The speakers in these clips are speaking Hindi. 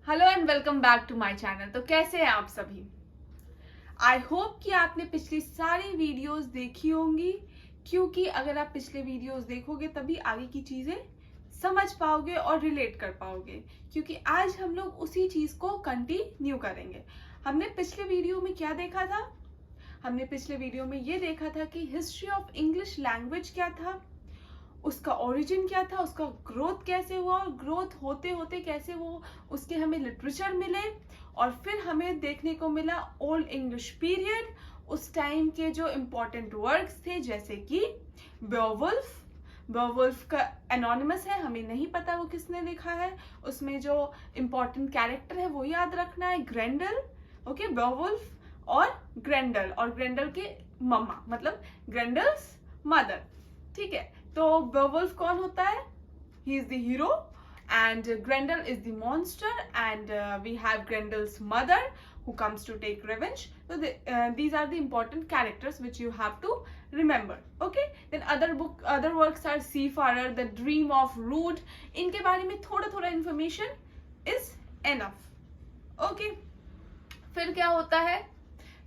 Hello and welcome back to my channel. तो कैसे हैं आप सभी? आई होप कि आपने पिछली सारी वीडियोस देखी होंगी, क्योंकि अगर आप पिछले वीडियोस देखोगे तभी आगे की चीजें समझ पाओगे और रिलेट कर पाओगे, क्योंकि आज हम लोग उसी चीज को कंटिन्यू करेंगे। हमने पिछले वीडियो में क्या देखा था? हमने पिछले वीडियो में ये देखा था कि हिस्ट्री ऑफ इंग्लिश लैंग्वेज क्या था, उसका ओरिजिन क्या था, उसका ग्रोथ कैसे हुआ और ग्रोथ होते होते कैसे वो उसके हमें लिटरेचर मिले, और फिर हमें देखने को मिला ओल्ड इंग्लिश पीरियड। उस टाइम के जो इम्पोर्टेंट वर्क्स थे, जैसे कि बेowulf। बेowulf का एनोनिमस है, हमें नहीं पता वो किसने लिखा है। उसमें जो इम्पोर्टेंट कैरेक्टर है वो याद रखना है, ग्रेंडल। ओके, बेowulf और ग्रेंडल के मम्मा, मतलब ग्रेंडल्स मदर। ठीक है, तो बेowulf कौन होता है? He is the hero and Grendel is the monster, and we have Grendel's mother who comes to take revenge. So these are the important characters which you have to remember. Okay, then other works are Seafarer, The Dream of Rude. इनके बारे में थोड़ा थोड़ा information is enough. Okay, फिर क्या होता है?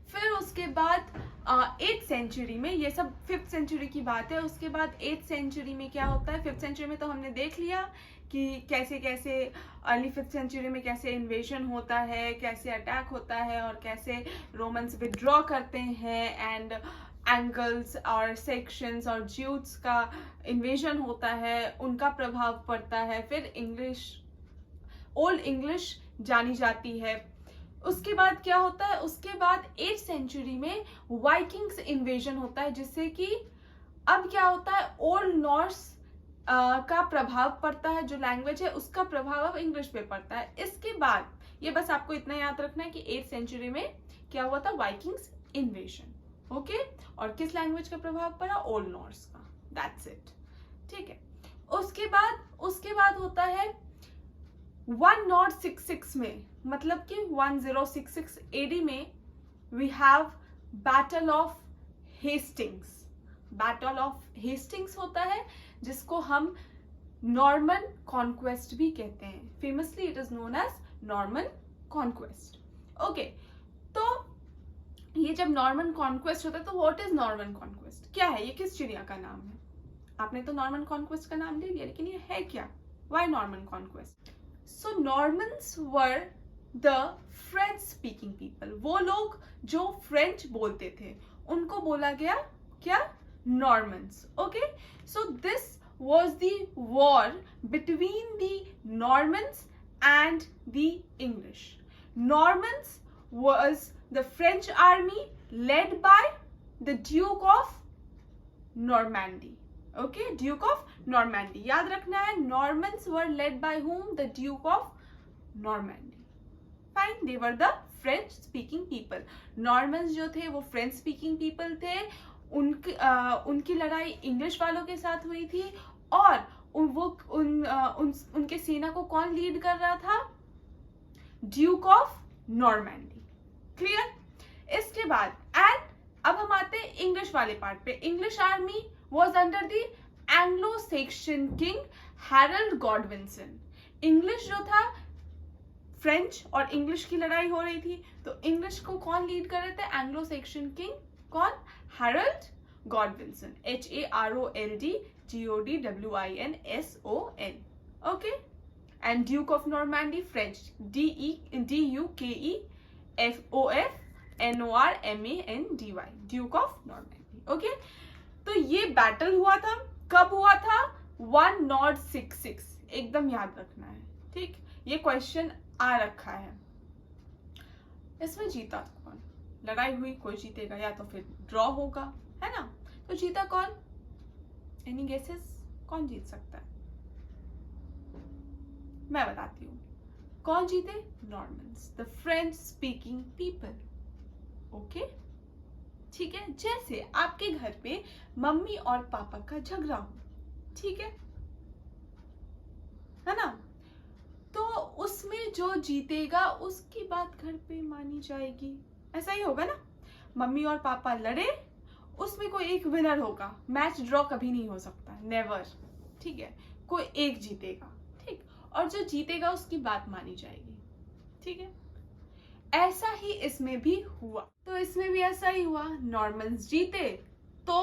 फिर उसके बाद 8th सेंचुरी में, ये सब 5th सेंचुरी की बात है, उसके बाद 8th सेंचुरी में क्या होता है? 5th सेंचुरी में तो हमने देख लिया कि कैसे कैसे अर्ली 5th सेंचुरी में कैसे इन्वेजन होता है, कैसे अटैक होता है, और कैसे रोमन्स विड्रॉ करते हैं, एंड एंगल्स और सेक्शंस और ज्यूट्स का इन्वेजन होता है, उनका प्रभाव पड़ता है। फिर ओल्ड इंग्लिश जानी जाती है। उसके बाद क्या होता है? उसके बाद 8th सेंचुरी में वाइकिंग्स इन्वेजन होता है, जिससे कि अब क्या होता है? ओल्ड नॉर्स का प्रभाव पड़ता है, जो लैंग्वेज है उसका प्रभाव अब इंग्लिश पे पड़ता है। इसके बाद ये बस आपको इतना याद रखना है कि 8th सेंचुरी में क्या हुआ था? Vikings invasion. ओके, और किस लैंग्वेज का प्रभाव पड़ा? ओल्ड नॉर्स का। That's it. ठीक है, उसके बाद होता है 1066 में, मतलब कि 1066 एडी में we have battle of Hastings. Battle of Hastings होता है, जिसको हम नॉर्मन कॉन्क्वेस्ट भी कहते हैं। Famously it is known as Norman conquest. Okay, तो ये जब नॉर्मन कॉन्क्वेस्ट होता है, तो व्हाट इज नॉर्मन कॉन्क्वेस्ट? क्या है ये? किस चिड़िया का नाम है? आपने तो नॉर्मन कॉन्क्वेस्ट का नाम ले लिया, लेकिन ये है क्या? Why Norman conquest? So Normans were the French speaking people. वो लोग जो फ्रेंच बोलते थे उनको बोला गया क्या? Normans. Okay, so this was the war between the Normans and the English. Normans was the French army led by the Duke of Normandy. Okay, Duke of Normandy. याद रखना है, Normans were led by whom? The Duke of Normandy. Fine, they were the French speaking people. Normans जो थे वो French speaking people थे। उनकी लड़ाई इंग्लिश वालों के साथ हुई थी, और उनके सेना को कौन लीड कर रहा था? Duke of Normandy. क्लियर? इसके बाद एंड अब हम आते हैं इंग्लिश वाले पार्ट पे। English army was under the Anglo Saxon king Harold Godwinson. English जो था, फ्रेंच और इंग्लिश की लड़ाई हो रही थी, तो इंग्लिश को कौन लीड कर रहे थे? Anglo Saxon king. कौन? Harold Godwinson. HAROLD GODWINSON। Okay, and duke of Normandy French, DUKEFOFNORMANDY, duke of Normandy. Okay, तो ये बैटल हुआ था। कब हुआ था? 1066। एकदम याद रखना है, ठीक? ये क्वेश्चन आ रखा है। इसमें जीता कौन? लड़ाई हुई, कोई जीतेगा, या तो फिर ड्रॉ होगा, है ना? तो जीता कौन? Any guesses? कौन जीत सकता है? मैं बताती हूँ कौन जीते। Normans, the French speaking people. Okay, ठीक है। जैसे आपके घर पे मम्मी और पापा का झगड़ा हो, ठीक है ना? तो उसमें जो जीतेगा उसकी बात घर पे मानी जाएगी। ऐसा ही होगा ना? मम्मी और पापा लड़े, उसमें कोई एक विनर होगा। मैच ड्रॉ कभी नहीं हो सकता, नेवर। ठीक है, कोई एक जीतेगा, ठीक, और जो जीतेगा उसकी बात मानी जाएगी। ठीक है, ऐसा ही इसमें भी हुआ। तो इसमें भी ऐसा ही हुआ, नॉर्मन्स जीते तो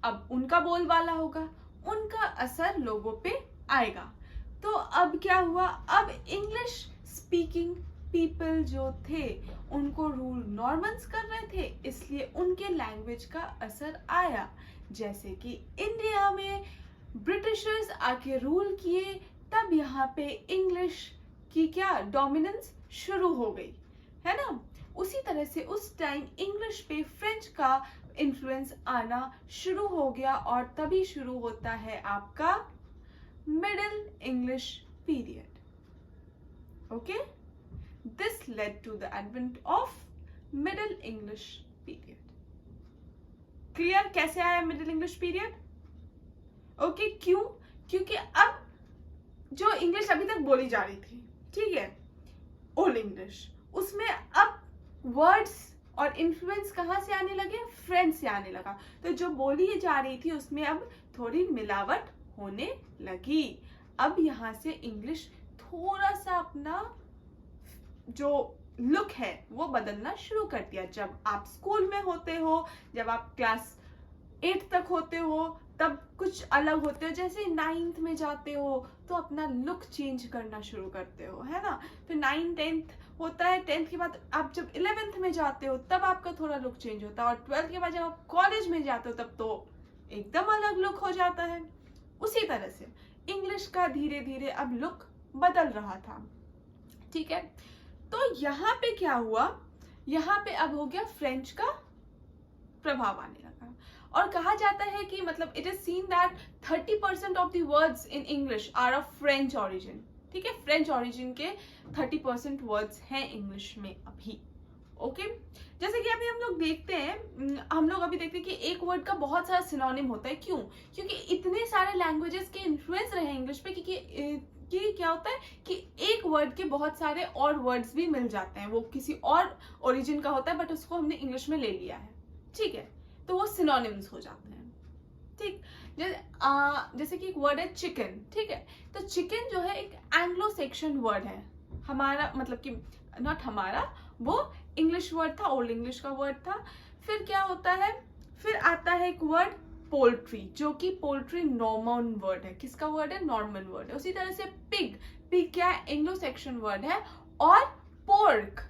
अब उनका बोलबाला होगा, उनका असर लोगों पे आएगा। तो अब क्या हुआ, अब इंग्लिश स्पीकिंग पीपल जो थे उनको रूल नॉर्मन्स कर रहे थे, इसलिए उनके लैंग्वेज का असर आया। जैसे कि इंडिया में ब्रिटिशर्स आके रूल किए, तब यहाँ पे इंग्लिश की क्या डोमिनेंस शुरू हो गई, है ना। उसी तरह से उस टाइम इंग्लिश पे फ्रेंच का इन्फ्लुएंस आना शुरू हो गया, और तभी शुरू होता है आपका middle English period. Okay, this led to the advent of middle English period. Clear कैसे आया मिडिल इंग्लिश पीरियड? ओके, क्यों? क्योंकि अब जो इंग्लिश अभी तक बोली जा रही थी, ठीक है, ओल्ड इंग्लिश, उसमें अब वर्ड्स और इन्फ्लुएंस कहाँ से आने लगे, फ्रेंच से आने लगा। तो जो बोली जा रही थी उसमें अब थोड़ी मिलावट होने लगी। अब यहाँ से इंग्लिश थोड़ा सा अपना जो लुक है वो बदलना शुरू कर दिया। जब आप स्कूल में होते हो, जब आप क्लास 8 तक होते हो, तब कुछ अलग होते हो। जैसे 9th में जाते हो तो अपना लुक चेंज करना शुरू करते हो, है ना। फिर 9th 10th होता है, 10th के बाद आप जब 11th में जाते हो तब आपका थोड़ा लुक चेंज होता है, और 12th के बाद जब आप कॉलेज में जाते हो तब तो एकदम अलग लुक हो जाता है। उसी तरह से इंग्लिश का धीरे धीरे अब लुक बदल रहा था, ठीक है। तो यहाँ पे क्या हुआ, यहाँ पे अब हो गया फ्रेंच का प्रभाव आने लगा, और कहा जाता है कि मतलब it is seen that 30% of the words in English are of French origin, ठीक है। फ्रेंच ओरिजिन के 30% वर्ड्स हैं इंग्लिश में अभी। ओके, जैसे कि अभी हम लोग देखते हैं कि एक वर्ड का बहुत सारा सिनोनिम होता है। क्यों? क्योंकि इतने सारे लैंग्वेजेस के इन्फ्लुएंस रहे इंग्लिश पे कि क्या होता है कि एक वर्ड के बहुत सारे और वर्ड्स भी मिल जाते हैं, वो किसी और ओरिजिन का होता है बट उसको हमने इंग्लिश में ले लिया है, ठीक है, तो वो सिनोनिम्स हो जाते हैं, ठीक। जैसे कि एक वर्ड है चिकन, ठीक है, तो चिकन जो है एक एंग्लो सेक्शन वर्ड है, हमारा मतलब कि नॉट हमारा, वो इंग्लिश वर्ड था, ओल्ड इंग्लिश का वर्ड था। फिर क्या होता है, फिर आता है एक वर्ड पोल्ट्री, जो कि पोल्ट्री नॉर्मन वर्ड है। किसका वर्ड है? नॉर्मन वर्ड है। उसी तरह से पिग, पिग क्या है? एंग्लो सेक्शन वर्ड है। और पोर्क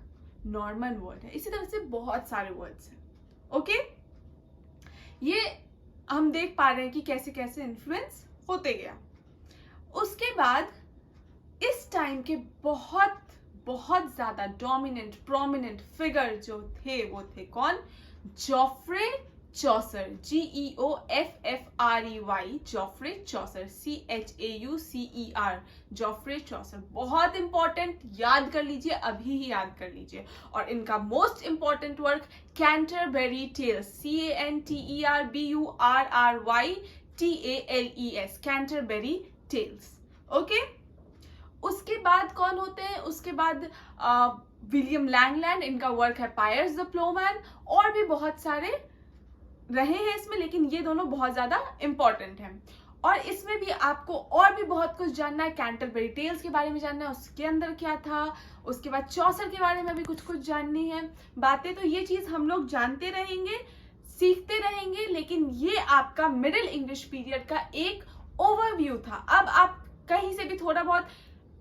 नॉर्मन वर्ड है। इसी तरह से बहुत सारे वर्ड्स हैं। ओके, ये हम देख पा रहे हैं कि कैसे कैसे इन्फ्लुएंस होते गया। उसके बाद इस टाइम के बहुत बहुत ज्यादा डोमिनेंट प्रोमिनेंट फिगर जो थे वो थे कौन? जॉफ्रे चौसर, GEOFFREY, जॉफ्रे चौसर, CHAUCER, जॉफ्रे चौसर। बहुत इंपॉर्टेंट, याद कर लीजिए, अभी ही याद कर लीजिए। और इनका most important work Canterbury tales, CANTERBURRYTALES, Canterbury tales. Okay, उसके बाद कौन होते हैं? उसके बाद विलियम लैंगलैंड, इनका वर्क है पायर्स द प्लोमैन। और भी बहुत सारे रहे हैं इसमें, लेकिन ये दोनों बहुत ज्यादा इंपॉर्टेंट हैं। और इसमें भी आपको और भी बहुत कुछ जानना है, कैंटरबरी टेल्स के बारे में जानना है, उसके अंदर क्या था। उसके बाद चौसर के बारे में भी कुछ कुछ जाननी है बातें। तो ये चीज हम लोग जानते रहेंगे, सीखते रहेंगे। लेकिन ये आपका मिडिल इंग्लिश पीरियड का एक ओवरव्यू था। अब आप कहीं से भी थोड़ा बहुत,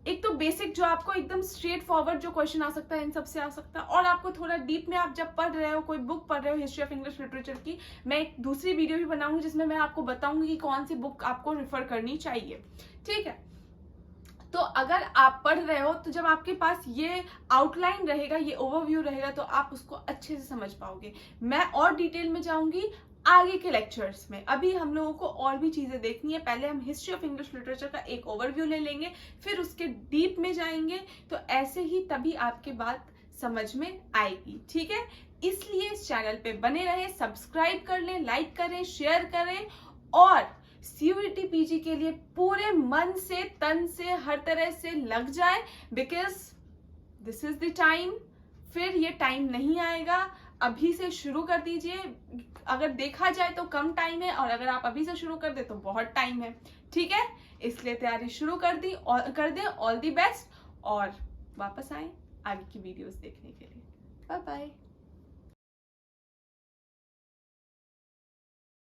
एक तो बेसिक जो आपको एकदम स्ट्रेट फॉरवर्ड जो क्वेश्चन आ सकता है, इन सब से आ सकता है। और आपको थोड़ा डीप में, आप जब पढ़ रहे हो, कोई बुक पढ़ रहे हो हिस्ट्री ऑफ इंग्लिश लिटरेचर की, मैं एक दूसरी वीडियो भी बनाऊंगी जिसमें मैं आपको बताऊंगी कि कौन सी बुक आपको रेफर करनी चाहिए, ठीक है। तो अगर आप पढ़ रहे हो तो जब आपके पास ये आउटलाइन रहेगा, ये ओवरव्यू रहेगा, तो आप उसको अच्छे से समझ पाओगे। मैं और डिटेल में जाऊंगी आगे के लेक्चर्स में। अभी हम लोगों को और भी चीजें देखनी है। पहले हम हिस्ट्री ऑफ इंग्लिश लिटरेचर का एक ओवरव्यू ले लेंगे, फिर उसके डीप में जाएंगे। तो ऐसे ही तभी आपके बात समझ में आएगी, ठीक है। इसलिए इस चैनल पे बने रहे, सब्सक्राइब कर लें, लाइक करें, शेयर करें, और CUET PG के लिए पूरे मन से, तन से, हर तरह से लग जाए, because this is the time. फिर ये टाइम नहीं आएगा। अभी से शुरू कर दीजिए। अगर देखा जाए तो कम टाइम है, और अगर आप अभी से शुरू कर दे तो बहुत टाइम है, ठीक है। इसलिए तैयारी शुरू कर दें। ऑल दी बेस्ट, और वापस आए आगे की वीडियोस देखने के लिए। Bye bye.